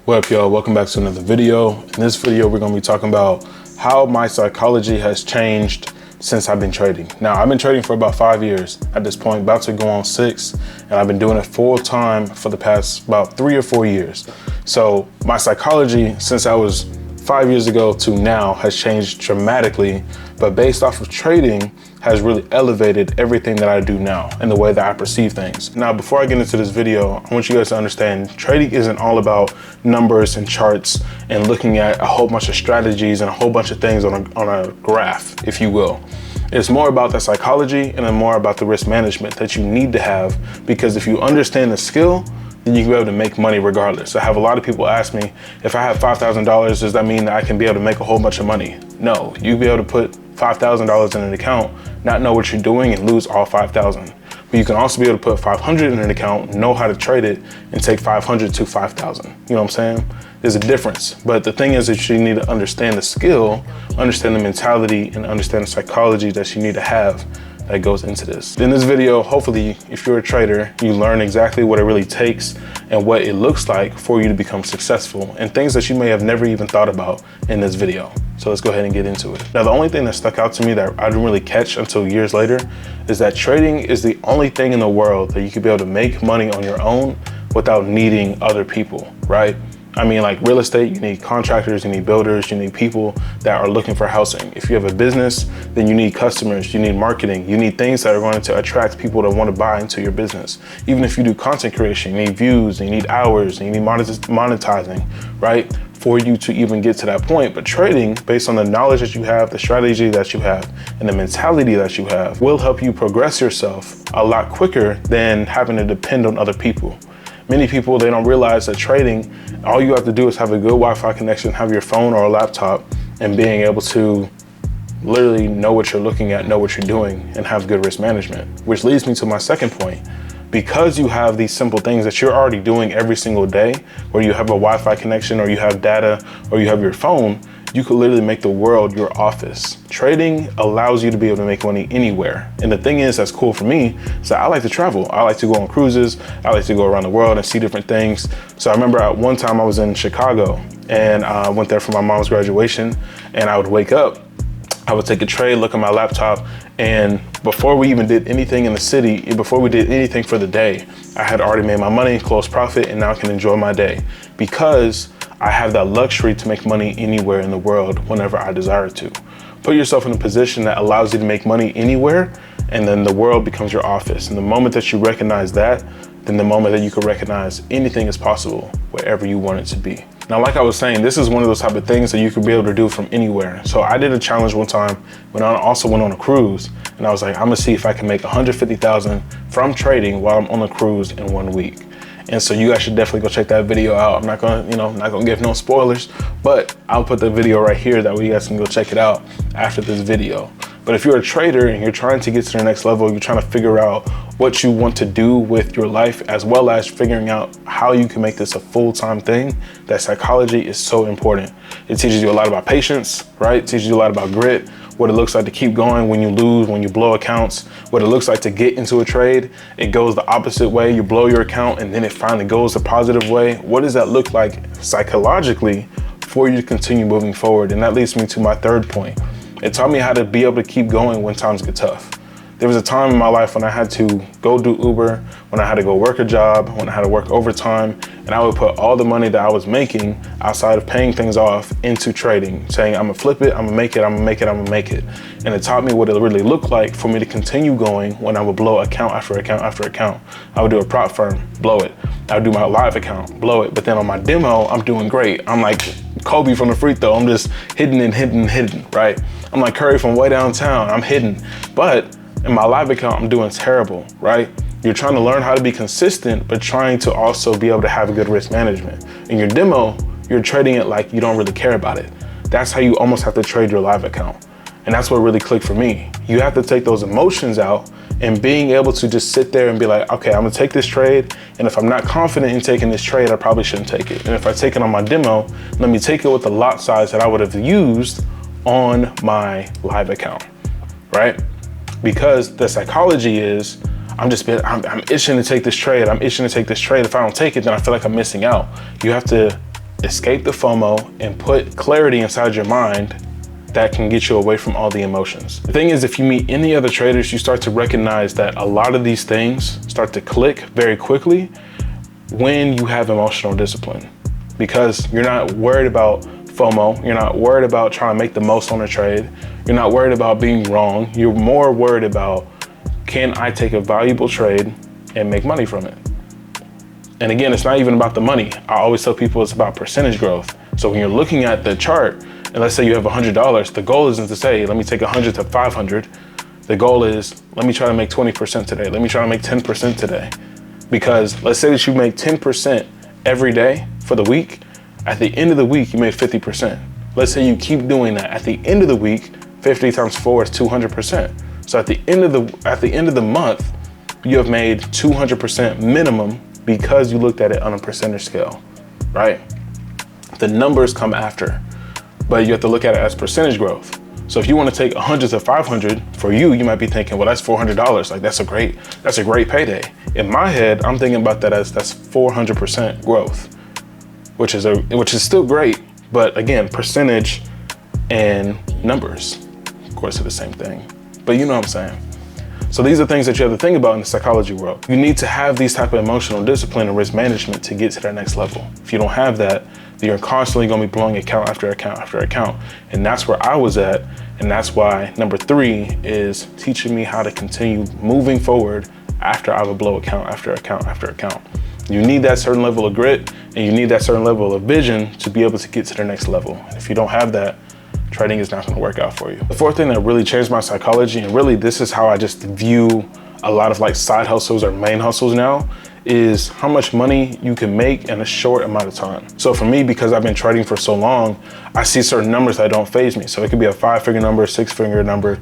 What up, y'all? Welcome back to another video. In this video, we're going to be talking about how my psychology has changed since I've been trading. Now, I've been trading for about 5 years at this point, about to go on 6, and I've been doing it full time for the past about 3 or 4 years. So my psychology since I was 5 years ago to now has changed dramatically, but based off of trading has really elevated everything that I do now and the way that I perceive things. Now, before I get into this video, I want you guys to understand trading isn't all about numbers and charts and looking at a whole bunch of strategies and a whole bunch of things on a graph, if you will. It's more about the psychology and then more about the risk management that you need to have, because if you understand the skill, then you can be able to make money regardless. I have a lot of people ask me, if I have $5,000, does that mean that I can be able to make a whole bunch of money? No, you'll be able to put $5,000 in an account, not know what you're doing and lose all 5,000. But you can also be able to put 500 in an account, know how to trade it and take 500 to 5,000. You know what I'm saying? There's a difference. But the thing is that you need to understand the skill, understand the mentality, and understand the psychology that you need to have that goes into this. In this video, hopefully, if you're a trader, you learn exactly what it really takes and what it looks like for you to become successful, and things that you may have never even thought about in this video. So let's go ahead and get into it. Now, the only thing that stuck out to me that I didn't really catch until years later is that trading is the only thing in the world that you could be able to make money on your own without needing other people, right? I mean, like real estate, you need contractors, you need builders, you need people that are looking for housing. If you have a business, then you need customers, you need marketing, you need things that are going to attract people that want to buy into your business. Even if you do content creation, you need views, you need hours, and you need monetizing, right? For you to even get to that point. But trading, based on the knowledge that you have, the strategy that you have, and the mentality that you have, will help you progress yourself a lot quicker than having to depend on other people. Many people, they don't realize that trading, all you have to do is have a good Wi-Fi connection, have your phone or a laptop, and being able to literally know what you're looking at, know what you're doing, and have good risk management. Which leads me to my second point. Because you have these simple things that you're already doing every single day, where you have a Wi-Fi connection, or you have data, or you have your phone, you could literally make the world your office. Trading allows you to be able to make money anywhere. And the thing is, that's cool for me, is that I like to travel. I like to go on cruises. I like to go around the world and see different things. So I remember at one time I was in Chicago, and I went there for my mom's graduation, and I would wake up, I would take a trade, look at my laptop, and before we even did anything in the city, before we did anything for the day, I had already made my money, closed profit, and now I can enjoy my day, because I have that luxury to make money anywhere in the world whenever I desire to. Put yourself in a position that allows you to make money anywhere, and then the world becomes your office. And the moment that you recognize that, then the moment that you can recognize anything is possible wherever you want it to be. Now, like I was saying, this is one of those type of things that you could be able to do from anywhere. So I did a challenge one time when I also went on a cruise, and I was like, I'm gonna see if I can make 150,000 from trading while I'm on a cruise in 1 week. And so you guys should definitely go check that video out. I'm not gonna give no spoilers, but I'll put the video right here, that way you guys can go check it out after this video. But if you're a trader and you're trying to get to the next level, you're trying to figure out what you want to do with your life, as well as figuring out how you can make this a full-time thing, that psychology is so important. It teaches you a lot about patience, right? It teaches you a lot about grit, what it looks like to keep going when you lose, when you blow accounts, what it looks like to get into a trade. It goes the opposite way. You blow your account and then it finally goes the positive way. What does that look like psychologically for you to continue moving forward? And that leads me to my third point. It taught me how to be able to keep going when times get tough. There was a time in my life when I had to go do Uber, when I had to go work a job, when I had to work overtime, and I would put all the money that I was making outside of paying things off into trading, saying, I'm gonna flip it, I'm gonna make it, I'm gonna make it, I'm gonna make it. And it taught me what it really looked like for me to continue going when I would blow account after account after account. I would do a prop firm, blow it. I would do my live account, blow it. But then on my demo, I'm doing great. I'm like Kobe from the free throw. I'm just hitting and hitting and hitting, right? I'm like Curry from way downtown, I'm hitting. But in my live account, I'm doing terrible, right? You're trying to learn how to be consistent, but trying to also be able to have a good risk management. In your demo, you're trading it like you don't really care about it. That's how you almost have to trade your live account. And that's what really clicked for me. You have to take those emotions out, and being able to just sit there and be like, okay, I'm gonna take this trade, and if I'm not confident in taking this trade, I probably shouldn't take it. And if I take it on my demo, let me take it with the lot size that I would have used on my live account, right? Because the psychology is, I'm itching to take this trade. I'm itching to take this trade. If I don't take it, then I feel like I'm missing out. You have to escape the FOMO and put clarity inside your mind that can get you away from all the emotions. The thing is, if you meet any other traders, you start to recognize that a lot of these things start to click very quickly when you have emotional discipline, because you're not worried about FOMO. You're not worried about trying to make the most on a trade. You're not worried about being wrong. You're more worried about, can I take a valuable trade and make money from it? And again, it's not even about the money. I always tell people it's about percentage growth. So when you're looking at the chart, and let's say you have $100, the goal isn't to say, let me take 100 to 500. The goal is, let me try to make 20% today. Let me try to make 10% today. Because let's say that you make 10% every day for the week. At the end of the week, you made 50%. Let's say you keep doing that. At the end of the week, 50 times 4 is 200%. So at the end of the month, you have made 200% minimum because you looked at it on a percentage scale, right? The numbers come after, but you have to look at it as percentage growth. So if you want to take 100 to 500, for you, you might be thinking, well, that's $400. Like that's a great payday. In my head, I'm thinking about that as that's 400% growth, which is still great. But again, percentage and numbers, of course, are the same thing. But you know what I'm saying? So these are things that you have to think about in the psychology world. You need to have these type of emotional discipline and risk management to get to that next level. If you don't have that, then you're constantly going to be blowing account after account after account. And that's where I was at. And that's why number 3 is teaching me how to continue moving forward after I would blow account after account after account. You need that certain level of grit and you need that certain level of vision to be able to get to the next level. And if you don't have that, trading is not going to work out for you. The 4th thing that really changed my psychology, and really this is how I just view a lot of like side hustles or main hustles now, is how much money you can make in a short amount of time. So for me, because I've been trading for so long, I see certain numbers that don't faze me. So it could be a 5-figure number, 6-figure number.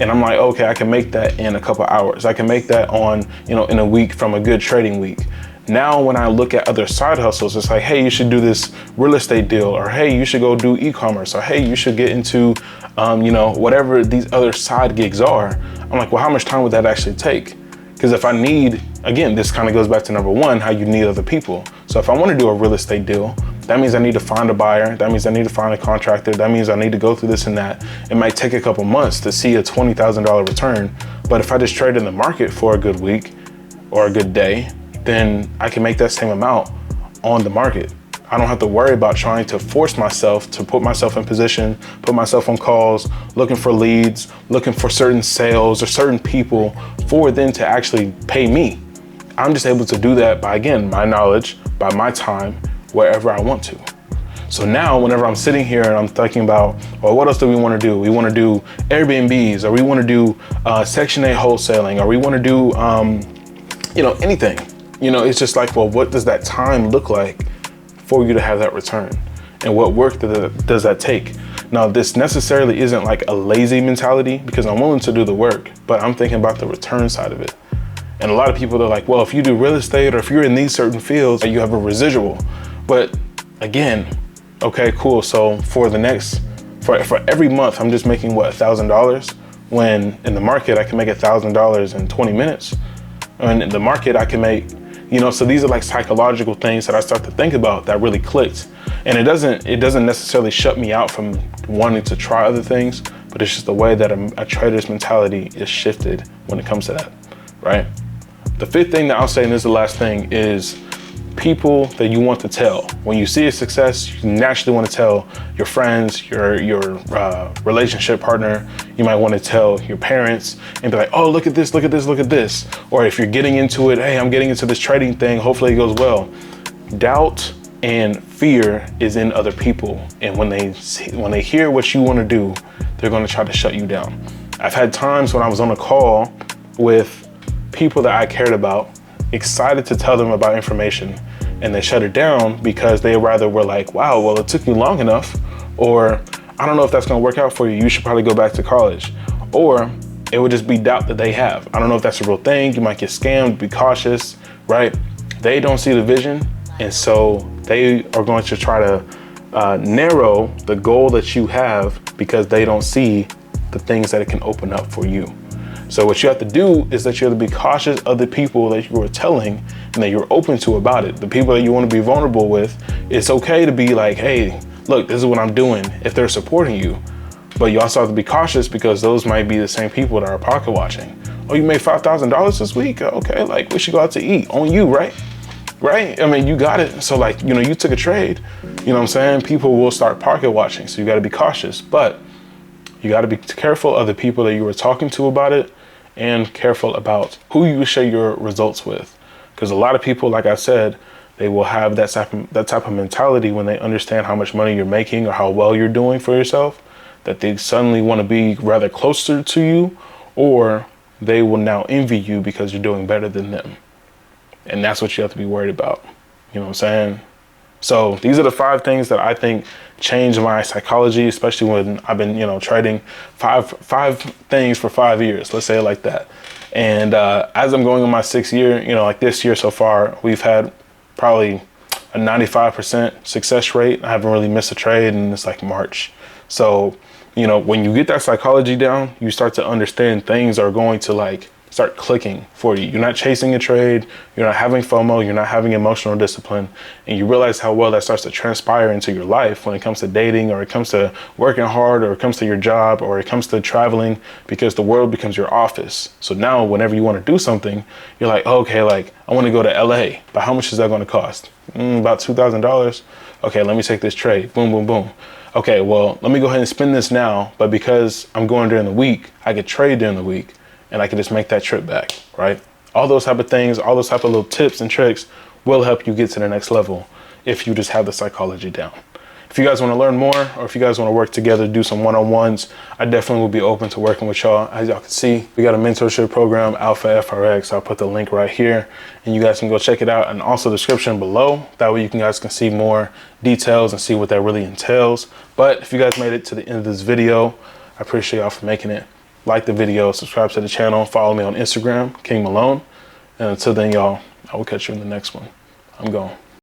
And I'm like, okay, I can make that in a couple hours. I can make that on, in a week from a good trading week. Now, when I look at other side hustles, it's like, hey, you should do this real estate deal, or hey, you should go do e-commerce, or hey, you should get into, whatever these other side gigs are. I'm like, well, how much time would that actually take? Because if I need, again, this kind of goes back to number 1, how you need other people. So if I want to do a real estate deal, that means I need to find a buyer. That means I need to find a contractor. That means I need to go through this and that. It might take a couple months to see a $20,000 return. But if I just trade in the market for a good week or a good day, then I can make that same amount on the market. I don't have to worry about trying to force myself to put myself in position, put myself on calls, looking for leads, looking for certain sales or certain people for them to actually pay me. I'm just able to do that by, again, my knowledge, by my time, wherever I want to. So now whenever I'm sitting here and I'm thinking about, well, what else do we want to do? We want to do Airbnbs, or we want to do Section 8 wholesaling, or we want to do, anything. It's just like, well, what does that time look like for you to have that return? And what work does that take? Now, this necessarily isn't like a lazy mentality, because I'm willing to do the work, but I'm thinking about the return side of it. And a lot of people are like, well, if you do real estate or if you're in these certain fields, you have a residual. But again, okay, cool. So for every month, I'm just making what, $1,000, when in the market, I can make $1,000 in 20 minutes. And in the market, I can make, so these are like psychological things that I start to think about that really clicked. And it doesn't necessarily shut me out from wanting to try other things, but it's just the way that a trader's mentality is shifted when it comes to that, right? The 5th thing that I'll say, and this is the last thing, is people that you want to tell. When you see a success, you naturally want to tell your friends, your relationship partner. You might want to tell your parents and be like, oh, look at this, look at this, look at this. Or if you're getting into it, hey, I'm getting into this trading thing, hopefully it goes well. Doubt and fear is in other people. And when they hear what you want to do, they're going to try to shut you down. I've had times when I was on a call with people that I cared about, excited to tell them about information, and they shut it down because they rather were like, wow, well, it took you long enough, or I don't know if that's going to work out for you. You should probably go back to college. Or it would just be doubt that they have. I don't know if that's a real thing. You might get scammed. Be cautious, right? They don't see the vision. And so they are going to try to narrow the goal that you have because they don't see the things that it can open up for you. So what you have to do is that you have to be cautious of the people that you are telling and that you're open to about it. The people that you want to be vulnerable with, it's okay to be like, hey, look, this is what I'm doing, if they're supporting you. But you also have to be cautious because those might be the same people that are pocket watching. Oh, you made $5,000 this week? Okay, like we should go out to eat. On you, right? Right? I mean, you got it. So like, you know, you took a trade, you know what I'm saying? People will start pocket watching. So you got to be cautious, but you got to be careful of the people that you were talking to about it, and careful about who you share your results with. Because a lot of people, like I said, they will have that type of mentality when they understand how much money you're making or how well you're doing for yourself, that they suddenly want to be rather closer to you, or they will now envy you because you're doing better than them. And that's what you have to be worried about. You know what I'm saying? So these are the 5 things that I think changed my psychology, especially when I've been, you know, trading five things for 5 years, let's say it like that. And as I'm going in my 6th year, you know, like this year so far, we've had probably a 95% success rate. I haven't really missed a trade, and it's like March. So, you know, when you get that psychology down, you start to understand things are going to like start clicking for you. You're not chasing a trade, you're not having FOMO, you're not having emotional discipline, and you realize how well that starts to transpire into your life when it comes to dating, or it comes to working hard, or it comes to your job, or it comes to traveling, because the world becomes your office. So now whenever you want to do something, you're like, oh, okay, like I want to go to LA, but how much is that going to cost? About $2,000. Okay, let me take this trade. Boom, boom, boom. Okay, well, let me go ahead and spend this now, but because I'm going during the week, I could trade during the week, and I can just make that trip back, right? All those type of things, all those type of little tips and tricks will help you get to the next level if you just have the psychology down. If you guys want to learn more, or if you guys want to work together, do some one-on-ones, I definitely will be open to working with y'all. As y'all can see, we got a mentorship program, Alpha FRX. I'll put the link right here, and you guys can go check it out, and also the description below. That way you guys can see more details and see what that really entails. But if you guys made it to the end of this video, I appreciate y'all for making it. Like the video, subscribe to the channel, follow me on Instagram, King Malone. And until then, y'all, I will catch you in the next one. I'm gone.